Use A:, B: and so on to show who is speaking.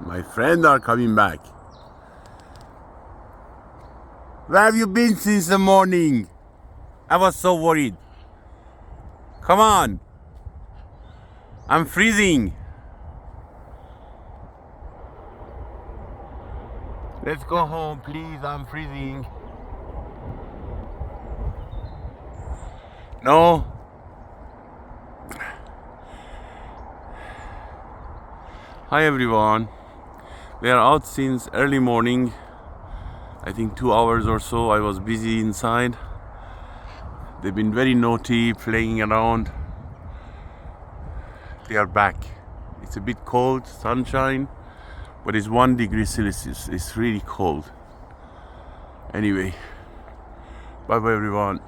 A: My friends are coming back. Where have you been since the morning? I was so worried. Come on. I'm freezing. Let's go home, please. I'm freezing. No. Hi everyone. We are out since early morning. I think 2 hours or so. I was busy inside. They've been very naughty, playing around. They are back. It's a bit cold, sunshine, but it's 1 degree Celsius. It's really cold. Anyway, bye bye everyone.